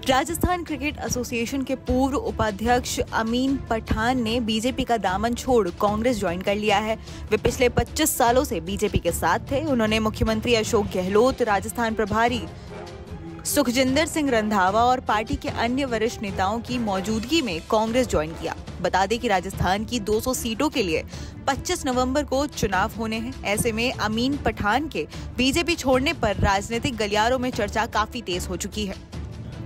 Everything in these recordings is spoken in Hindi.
राजस्थान क्रिकेट एसोसिएशन के पूर्व उपाध्यक्ष अमीन पठान ने बीजेपी का दामन छोड़ कांग्रेस ज्वाइन कर लिया है। वे पिछले 25 सालों से बीजेपी के साथ थे। उन्होंने मुख्यमंत्री अशोक गहलोत, राजस्थान प्रभारी सुखजिंदर सिंह रंधावा और पार्टी के अन्य वरिष्ठ नेताओं की मौजूदगी में कांग्रेस ज्वाइन किया। बता दें कि राजस्थान की 200 सीटों के लिए 25 नवंबर को चुनाव होने हैं। ऐसे में अमीन पठान के बीजेपी छोड़ने पर राजनीतिक गलियारों में चर्चा काफी तेज हो चुकी है।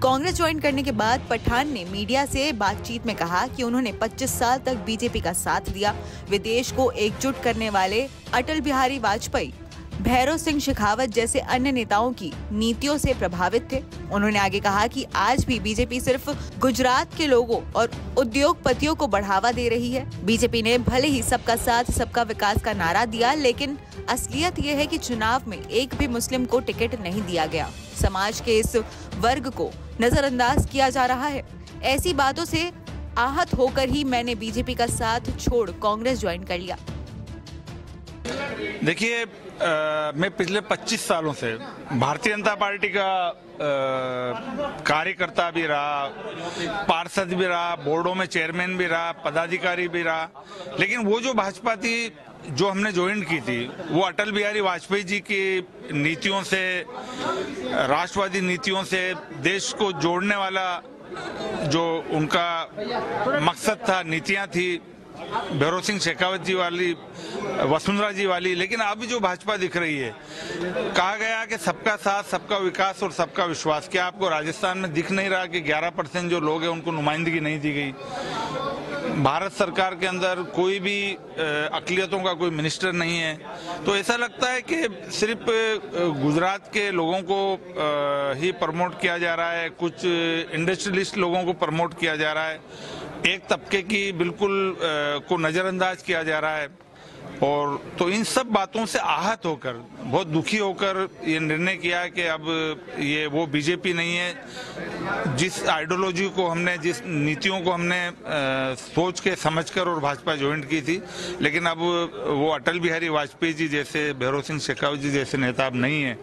कांग्रेस ज्वाइन करने के बाद पठान ने मीडिया से बातचीत में कहा कि उन्होंने 25 साल तक बीजेपी का साथ दिया। वे देश को एकजुट करने वाले अटल बिहारी वाजपेयी, भैरव सिंह शेखावत जैसे अन्य नेताओं की नीतियों से प्रभावित थे। उन्होंने आगे कहा कि आज भी बीजेपी सिर्फ गुजरात के लोगों और उद्योगपतियों को बढ़ावा दे रही है। बीजेपी ने भले ही सबका साथ सबका विकास का नारा दिया, लेकिन असलियत यह है कि चुनाव में एक भी मुस्लिम को टिकट नहीं दिया गया। समाज के इस वर्ग को नजरअंदाज किया जा रहा है। ऐसी बातों से आहत होकर ही मैंने बीजेपी का साथ छोड़ कांग्रेस ज्वाइन कर लिया। देखिए, मैं पिछले 25 सालों से भारतीय जनता पार्टी का कार्यकर्ता भी रहा, पार्षद भी रहा, बोर्डों में चेयरमैन भी रहा, पदाधिकारी भी रहा। लेकिन वो जो भाजपा थी जो हमने ज्वाइन की थी, वो अटल बिहारी वाजपेयी जी की नीतियों से, राष्ट्रवादी नीतियों से, देश को जोड़ने वाला जो उनका मकसद था, नीतियां थी, भैरव सिंह शेखावत जी वाली, वसुंधरा जी वाली। लेकिन अब जो भाजपा दिख रही है, कहा गया कि सबका साथ सबका विकास और सबका विश्वास। क्या आपको राजस्थान में दिख नहीं रहा कि 11% जो लोग हैं उनको नुमाइंदगी नहीं दी गई? भारत सरकार के अंदर कोई भी अक़लियतों का कोई मिनिस्टर नहीं है। तो ऐसा लगता है कि सिर्फ गुजरात के लोगों को ही प्रमोट किया जा रहा है, कुछ इंडस्ट्रियलिस्ट लोगों को प्रमोट किया जा रहा है, एक तबके की बिल्कुल को नज़रअंदाज किया जा रहा है। और तो इन सब बातों से आहत होकर, बहुत दुखी होकर ये निर्णय किया कि अब ये वो बीजेपी नहीं है जिस आइडियोलॉजी को हमने, जिस नीतियों को हमने सोच के समझकर और भाजपा ज्वाइन की थी। लेकिन अब वो अटल बिहारी वाजपेयी जी जैसे, भैरव सिंह शेखावत जी जैसे नेता अब नहीं है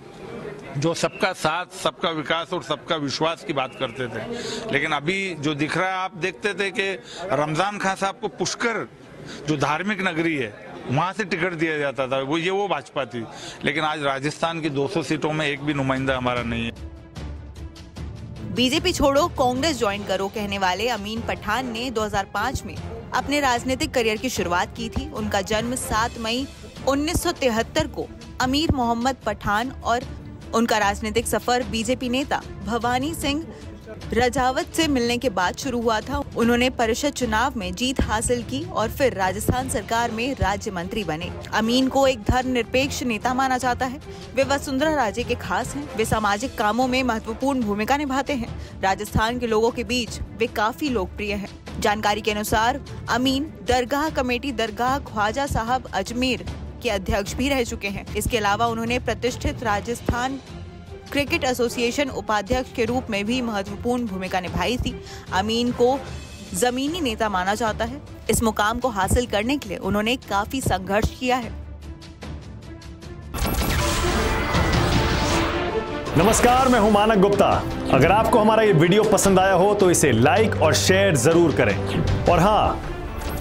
जो सबका साथ सबका विकास और सबका विश्वास की बात करते थे। लेकिन अभी जो दिख रहा है, आप देखते थे कि रमजान खान साहब को पुष्कर, जो धार्मिक नगरी है, वहां से टिकट दिया जाता था, वो भाजपा थी। लेकिन आज राजस्थान की 200 सीटों में एक भी नुमाइंदा हमारा नहीं है। बीजेपी छोड़ो कांग्रेस ज्वाइन करो कहने वाले अमीन पठान ने 2005 में अपने राजनीतिक करियर की शुरुआत की थी। उनका जन्म 7 मई 1973 को अमीर मोहम्मद पठान और उनका राजनीतिक सफर बीजेपी नेता भवानी सिंह रजावत से मिलने के बाद शुरू हुआ था। उन्होंने परिषद चुनाव में जीत हासिल की और फिर राजस्थान सरकार में राज्य मंत्री बने। अमीन को एक धर्मनिरपेक्ष नेता माना जाता है। वे वसुंधरा राजे के खास हैं। वे सामाजिक कामों में महत्वपूर्ण भूमिका निभाते हैं। राजस्थान के लोगों के बीच वे काफी लोकप्रिय हैं। जानकारी के अनुसार अमीन दरगाह कमेटी दरगाह ख्वाजा साहब अजमेर के अध्यक्ष भी रह चुके हैं। इसके अलावा उन्होंने प्रतिष्ठित राजस्थान क्रिकेट एसोसिएशन उपाध्यक्ष के रूप में भी महत्वपूर्ण भूमिका निभाई थी। अमीन को जमीनी नेता माना जाता है। इस मुकाम को हासिल करने के लिए उन्होंने काफी संघर्ष किया है। नमस्कार, मैं हूं मानक गुप्ता। अगर आपको हमारा ये वीडियो पसंद आया हो तो इसे लाइक और शेयर जरूर करें। और हाँ,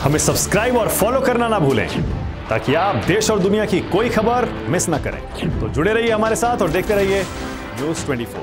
हमें सब्सक्राइब और फॉलो करना ना भूलें ताकि आप देश और दुनिया की कोई खबर मिस ना करें। तो जुड़े रहिए हमारे साथ और देखते रहिए न्यूज़ 24।